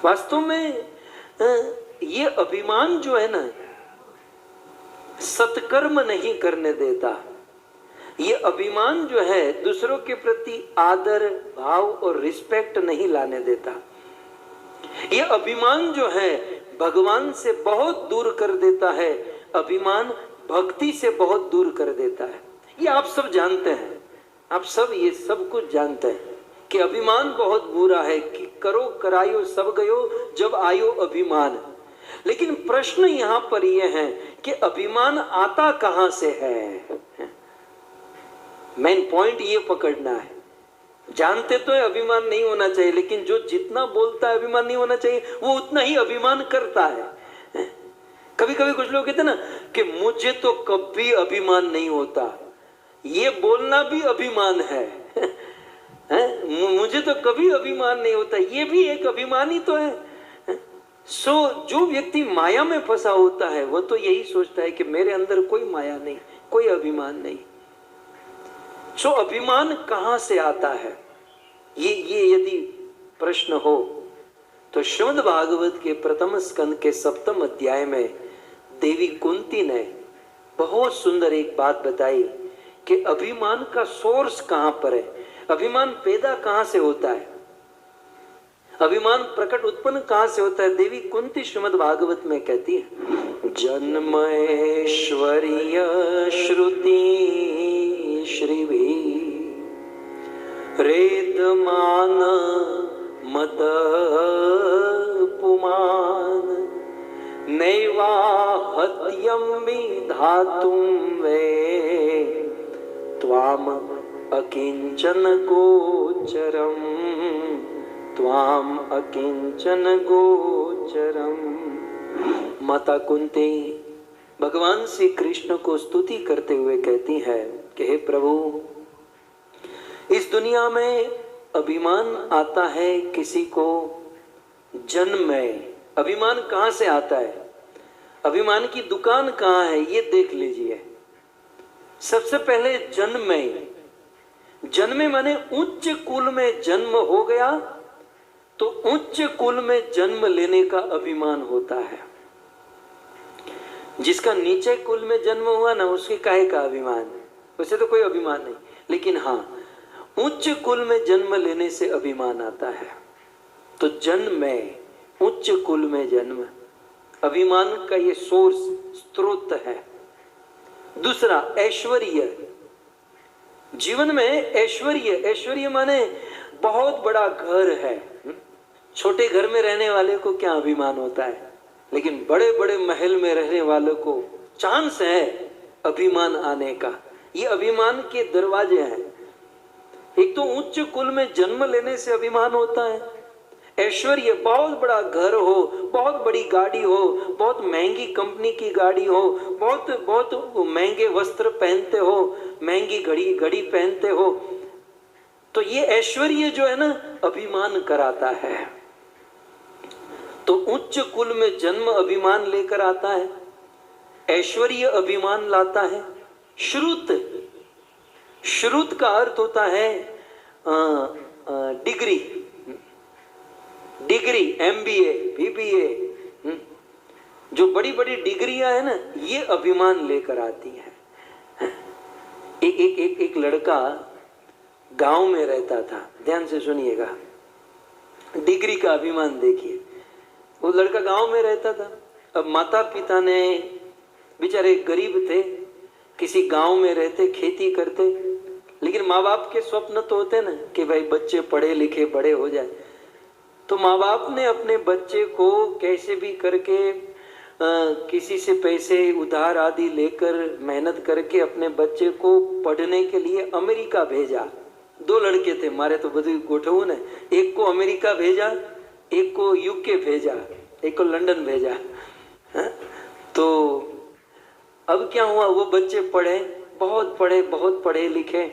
वास्तव में ये अभिमान जो है ना, सत्कर्म नहीं करने देता। ये अभिमान जो है दूसरों के प्रति आदर भाव और रिस्पेक्ट नहीं लाने देता। ये अभिमान जो है भगवान से बहुत दूर कर देता है, अभिमान भक्ति से बहुत दूर कर देता है। ये आप सब जानते हैं, आप सब ये सब कुछ जानते हैं कि अभिमान बहुत बुरा है, कि करो करायो सब गयो जब आयो अभिमान। लेकिन प्रश्न यहां पर यह है कि अभिमान आता कहां से है। मेन पॉइंट ये पकड़ना है। जानते तो है अभिमान नहीं होना चाहिए, लेकिन जो जितना बोलता है अभिमान नहीं होना चाहिए, वो उतना ही अभिमान करता है। कभी कभी कुछ लोग कहते हैं ना कि मुझे तो कभी अभिमान नहीं होता, ये बोलना भी अभिमान है। मुझे तो कभी अभिमान नहीं होता, ये भी एक अभिमान ही तो है। जो व्यक्ति माया में फंसा होता है वो तो यही सोचता है कि मेरे अंदर कोई माया नहीं, कोई अभिमान नहीं। अभिमान कहां से आता है, ये यदि प्रश्न हो तो श्रीमद् भागवत के प्रथम स्कंद के 7वें अध्याय में देवी कुंती ने बहुत सुंदर एक बात बताई कि अभिमान का सोर्स कहां पर है, अभिमान पैदा कहां से होता है, अभिमान प्रकट उत्पन्न कहां से होता है। देवी कुंती श्रीमद् भागवत में कहती है, जन्म ऐश्वर्य श्रुति श्रीवी रेदमान मद पुमान नैवाहत्यं विधातुं वे त्वाम अकिंचन गोचरम त्वाम अकिंचन गोचरम। माता कुंती भगवान श्री कृष्ण को स्तुति करते हुए कहती है कि हे प्रभु, इस दुनिया में अभिमान आता है किसी को जन्म में। अभिमान कहां से आता है, अभिमान की दुकान कहां है, ये देख लीजिए। सबसे पहले जन्म में, जन्मे माने उच्च कुल में जन्म हो गया तो उच्च कुल में जन्म लेने का अभिमान होता है। जिसका नीचे कुल में जन्म हुआ ना, उसके काहे का अभिमान, उसे तो कोई अभिमान नहीं। लेकिन हाँ, उच्च कुल में जन्म लेने से अभिमान आता है। तो जन्म में, उच्च कुल में जन्म, अभिमान का ये सोर्स, स्रोत है। दूसरा ऐश्वर्य, जीवन में ऐश्वर्य, ऐश्वर्य माने बहुत बड़ा घर है। छोटे घर में रहने वाले को क्या अभिमान होता है, लेकिन बड़े बड़े महल में रहने वालों को चांस है अभिमान आने का। ये अभिमान के दरवाजे हैं। एक तो उच्च कुल में जन्म लेने से अभिमान होता है, ऐश्वर्य, बहुत बड़ा घर हो, बहुत बड़ी गाड़ी हो, बहुत महंगी कंपनी की गाड़ी हो, बहुत बहुत महंगे वस्त्र पहनते हो, महंगी घड़ी पहनते हो, तो ये ऐश्वर्य जो है ना अभिमान कराता है। तो उच्च कुल में जन्म अभिमान लेकर आता है, ऐश्वर्य अभिमान लाता है। श्रुत, श्रुत का अर्थ होता है डिग्री, डिग्री, MBA, BBA, जो बड़ी बड़ी डिग्रियां है ना, ये अभिमान लेकर आती है। एक लड़का गांव में रहता था, ध्यान से सुनिएगा, डिग्री का अभिमान देखिए। वो लड़का गांव में रहता था। अब माता पिता ने, बेचारे गरीब थे, किसी गांव में रहते, खेती करते, लेकिन माँ बाप के स्वप्न तो होते ना कि भाई बच्चे पढ़े लिखे बड़े हो जाए। तो माँ बाप ने अपने बच्चे को कैसे भी करके किसी से पैसे उधार आदि लेकर मेहनत करके अपने बच्चे को पढ़ने के लिए अमेरिका भेजा। 2 लड़के थे मारे, तो बधु गोठवू ने, एक को अमेरिका भेजा, एक को UK भेजा, एक को लंदन भेजा। तो अब क्या हुआ, वो बच्चे पढ़े, बहुत पढ़े लिखे।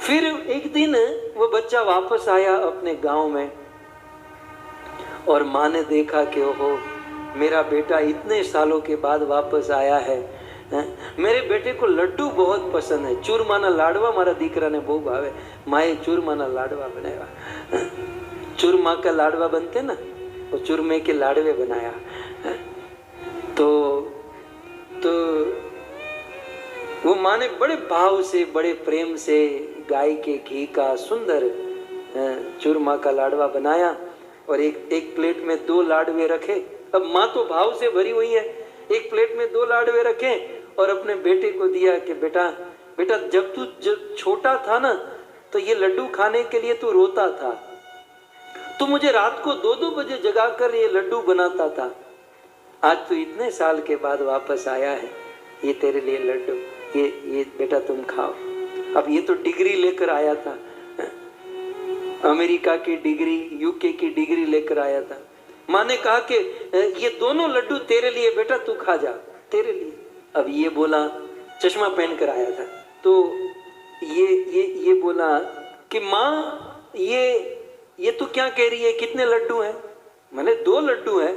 फिर एक दिन वो बच्चा वापस आया अपने गांव में और माँ ने देखा कि ओहो, मेरा बेटा इतने सालों के बाद वापस आया है। मेरे बेटे को लड्डू बहुत पसंद है, चूरमाना लाडवा मारा दीकरा ने बहुत भावे, माए चूरमाना लाडवा बनाया। चूरमा का लाडवा बनते ना, वो चूरमे के लाडवे बनाया। तो वो माँ ने बड़े भाव से, बड़े प्रेम से गाय के घी का सुंदर चूरमा का लाडवा बनाया और एक प्लेट में 2 लाडवे रखे। अब माँ तो भाव से भरी हुई है, एक प्लेट में 2 लाडवे रखे और अपने बेटे को दिया कि बेटा जब तू छोटा था ना तो ये लड्डू खाने के लिए तू रोता था, तू मुझे रात को 2-2 बजे जगाकर ये लड्डू बनाता था। आज तू इतने साल के बाद वापस आया है, ये तेरे लिए लड्डू, ये बेटा तुम खाओ। अब ये तो डिग्री लेकर आया था, अमेरिका की डिग्री, यूके की डिग्री लेकर आया था। माँ ने कहा कि ये दोनों लड्डू तेरे लिए बेटा, तू खा जा, तेरे लिए। अब ये बोला, चश्मा पहन कर आया था, तो ये बोला कि माँ ये तू क्या कह रही है, कितने लड्डू हैं? मैंने 2 लड्डू हैं।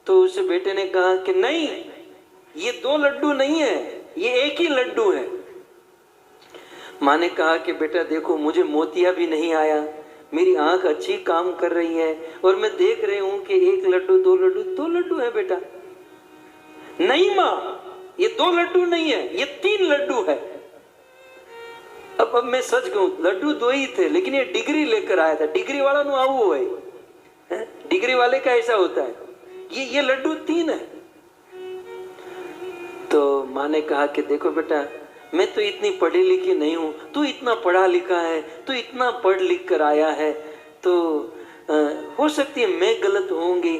तो उस बेटे ने कहा कि नहीं, ये 2 लड्डू नहीं है, ये एक ही लड्डू है। माँ ने कहा कि बेटा देखो, मुझे मोतिया भी नहीं आया, मेरी आंख अच्छी काम कर रही है और मैं देख रही हूं कि 1 लड्डू 2 लड्डू है बेटा। नहीं माँ, ये 2 लड्डू नहीं है, ये 3 लड्डू है। अब मैं सच कहूं, लड्डू 2 ही थे, लेकिन ये डिग्री लेकर आया था। डिग्री वाला नु आऊ है, डिग्री वाले का ऐसा होता है। ये लड्डू 3 है। तो माँ ने कहा कि देखो बेटा, मैं तो इतनी पढ़ी लिखी नहीं हूं, तू इतना पढ़ा लिखा है, तू इतना पढ़ लिख कर आया है, तो हो सकती है मैं गलत होंगी,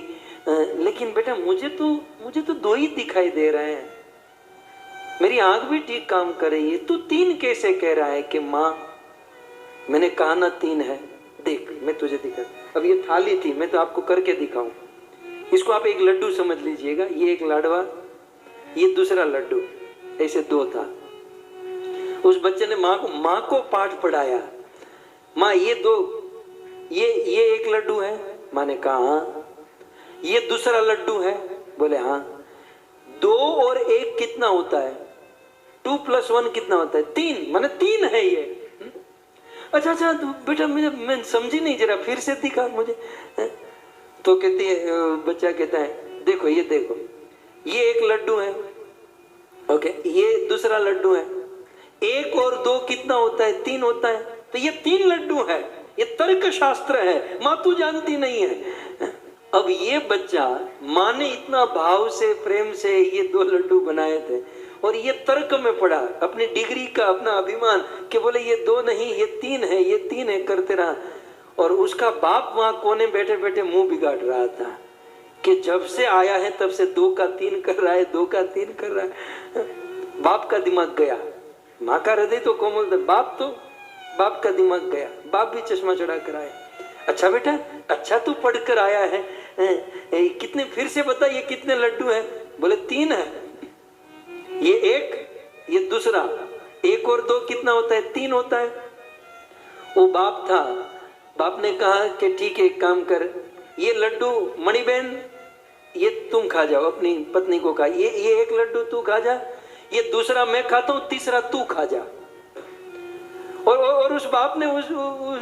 लेकिन बेटा मुझे तो 2 ही दिखाई दे रहे हैं, मेरी आंख भी ठीक काम कर रही है, तू 3 कैसे कह रहा है? कि माँ मैंने कहा ना 3 है, देख मैं तुझे दिखा। अब ये थाली थी, मैं तो आपको करके दिखाऊं। इसको आप एक लड्डू समझ लीजिएगा, ये एक लाडवा, ये दूसरा लड्डू, ऐसे 2 था। उस बच्चे ने माँ को पाठ पढ़ाया, माँ ये 2, ये एक लड्डू है। माँ ने कहा हाँ। ये दूसरा लड्डू है? बोले हाँ। 2 और 1 कितना होता है? 2 + 1 कितना होता है? 3। माने 3 है ये। अच्छा तो बेटा मैं समझी नहीं, जरा फिर से दिखा मुझे। तो कहती है, बच्चा कहता है देखो, ये देखो, ये एक लड्डू है, ओके, ये दूसरा लड्डू है, 1 और 2 कितना होता है? 3 होता है, तो ये 3 लड्डू है। ये तर्क शास्त्र है, माँ तू जानती नहीं है। अब ये बच्चा, माँ ने इतना भाव से, प्रेम से ये 2 लड्डू बनाए थे और ये तर्क में पड़ा, अपनी डिग्री का अपना अभिमान कि बोले ये 2 नहीं, ये 3 है, ये 3 है, करते रहा। और उसका बाप वहां कोने बैठे बैठे मुंह बिगाड़ रहा था कि जब से आया है तब से 2 का 3 कर रहा है, 2 का 3 कर रहा है। बाप का दिमाग गया, माँ का हृदय तो कोमल था, बाप का दिमाग गया। बाप भी चश्मा चढ़ा कर आया। अच्छा बेटा, अच्छा तू पढ़ कर आया है, कितने, फिर से बता ये कितने लड्डू हैं? बोले 3 है, ये 1, ये दूसरा, 1 और 2 कितना होता है? 3 होता है। वो बाप था, बाप ने कहा कि ठीक है, एक काम कर, ये लड्डू मणिबेन ये तुम खा जाओ, अपनी पत्नी को खा, ये 1 लड्डू तू खा जा, ये दूसरा मैं खाता हूं, तीसरा तू खा जा। और उस बाप ने उस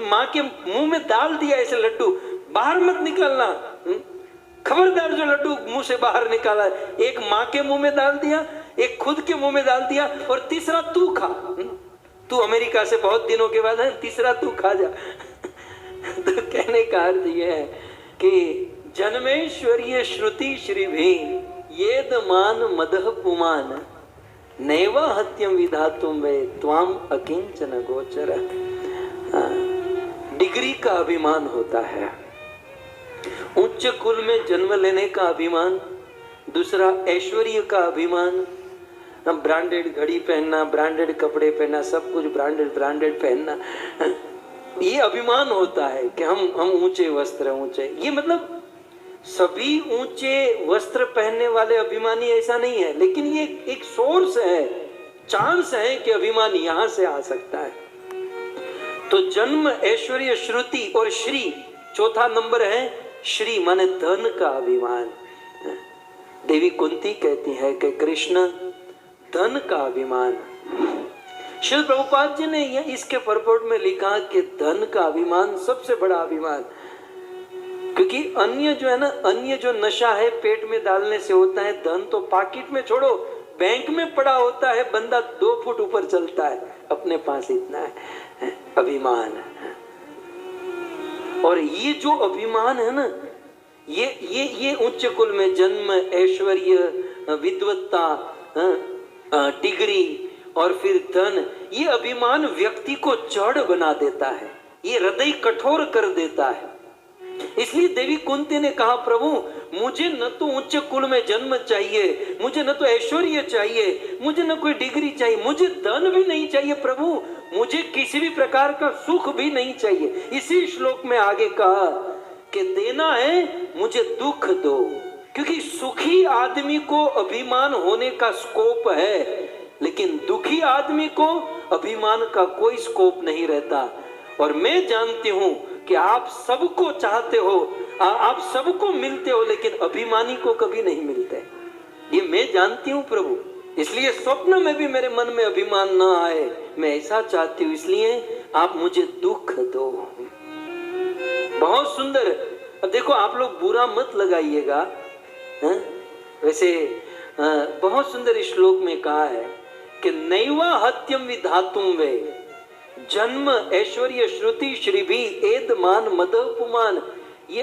माँ के मुंह में डाल दिया ऐसे लड्डू, बाहर मत निकलना, खबरदार जो लड्डू मुंह से बाहर निकाला, एक माँ के मुंह में डाल दिया, एक खुद के मुंह में डाल दिया, और तीसरा तू खा, तू अमेरिका से बहुत दिनों के बाद है, तीसरा तू खा जा। तो कहने का अर्थ यह है कि जन्मेश्वरीय श्रुति श्री भीम येद मान मदह पुमान नैवा हत्यम विधातुम वे त्वाम अकिंचन गोचर। डिग्री का अभिमान होता है, उच्च कुल में जन्म लेने का अभिमान, दूसरा ऐश्वर्य का अभिमान, ब्रांडेड घड़ी पहनना, ब्रांडेड कपड़े पहनना, सब कुछ ब्रांडेड पहनना, ये अभिमान होता है कि हम ऊंचे वस्त्र, ऊंचे, ये मतलब सभी ऊंचे वस्त्र पहनने वाले अभिमानी ऐसा नहीं है, लेकिन ये एक सोर्स है, चांस है कि अभिमान यहां से आ सकता है। तो जन्म, ऐश्वर्य, श्रुति और श्री, चौथा नंबर है श्री, माने धन का अभिमान। देवी कुंती कहती है कि कृष्ण धन का अभिमान। श्री प्रभुपाद जी ने इसके परपोर्ट में लिखा कि धन का अभिमान सबसे बड़ा अभिमान। क्योंकि अन्य जो है ना, अन्य जो नशा है पेट में डालने से होता है, धन तो पॉकेट में छोड़ो, बैंक में पड़ा होता है, बंदा 2 फुट ऊपर चलता है, अपने पास इतना है, अभिमान। और ये जो अभिमान है ना, ये उच्च कुल में जन्म, ऐश्वर्य, विद्वत्ता, डिग्री और फिर धन, ये अभिमान व्यक्ति को जड़ बना देता है, ये हृदय कठोर कर देता है। इसलिए देवी कुंती ने कहा, प्रभु मुझे न तो उच्च कुल में जन्म चाहिए, मुझे न तो ऐश्वर्य चाहिए, मुझे न कोई डिग्री चाहिए, मुझे धन भी नहीं चाहिए प्रभु, मुझे किसी भी प्रकार का सुख भी नहीं चाहिए। इसी श्लोक में आगे कहा कि देना है मुझे दुख दो, क्योंकि सुखी आदमी को अभिमान होने का स्कोप है, लेकिन दुखी आदमी को अभिमान का कोई स्कोप नहीं रहता। और मैं जानती हूं कि आप सबको चाहते हो, आप सबको मिलते हो, लेकिन अभिमानी को कभी नहीं मिलते, ये मैं जानती हूं प्रभु। इसलिए स्वप्न में भी मेरे मन में अभिमान ना आए, मैं ऐसा चाहती हूँ, इसलिए आप मुझे दुख दो। बहुत सुंदर। अब देखो, आप लोग बुरा मत लगाइएगा, वैसे बहुत सुंदर इस श्लोक में कहा है कि नैवा हत्यम विधातुम वे जन्म ऐश्वर्य श्रुति श्रीभी एद मान मद उपमान। ये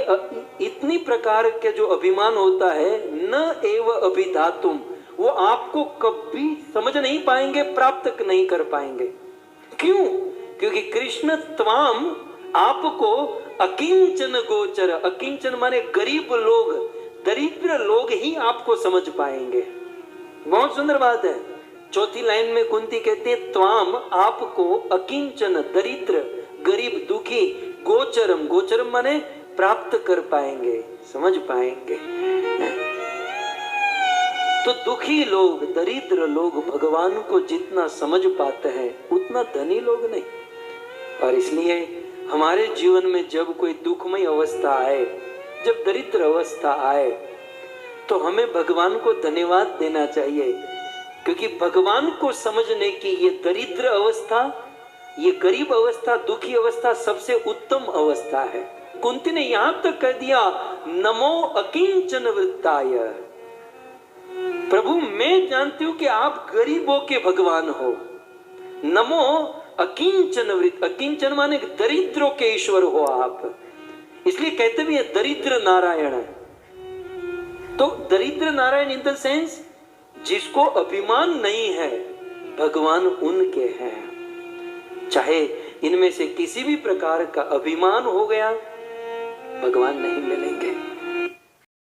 इतनी प्रकार के जो अभिमान होता है, न एव अभिधातुम, वो आपको कभी समझ नहीं पाएंगे, प्राप्त नहीं कर पाएंगे। क्यों? क्योंकि कृष्ण त्वाम आपको अकिंचन गोचर, अकिंचन माने गरीब लोग, दरिद्र लोग ही आपको समझ पाएंगे। बहुत सुंदर बात है। चौथी लाइन में कुंती कहती है, त्वाम आपको अकिंचन, दरिद्र, गरीब, दुखी, गोचरम, गोचरम माने प्राप्त कर पाएंगे, समझ पाएंगे। तो दुखी लोग, दरिद्र लोग भगवान को जितना समझ पाते हैं, उतना धनी लोग नहीं। और इसलिए हमारे जीवन में जब कोई दुखमय अवस्था आए, जब दरिद्र अवस्था आए, तो हमें भगवान को धन्यवाद देना चाहिए, क्योंकि भगवान को समझने की ये दरिद्र अवस्था, ये गरीब अवस्था, दुखी अवस्था सबसे उत्तम अवस्था है। कुंती ने यहां तक कह दिया, नमो अकिंचन वृत्ताय, प्रभु मैं जानती हूं कि आप गरीबों के भगवान हो। नमो अकिंचन वृत्त, अकिंचन माने दरिद्रों के ईश्वर हो आप, इसलिए कहते भी है दरिद्र नारायण। तो दरिद्र नारायण इन द सेंस जिसको अभिमान नहीं है, भगवान उनके हैं। चाहे इनमें से किसी भी प्रकार का अभिमान हो गया, भगवान नहीं मिलेंगे।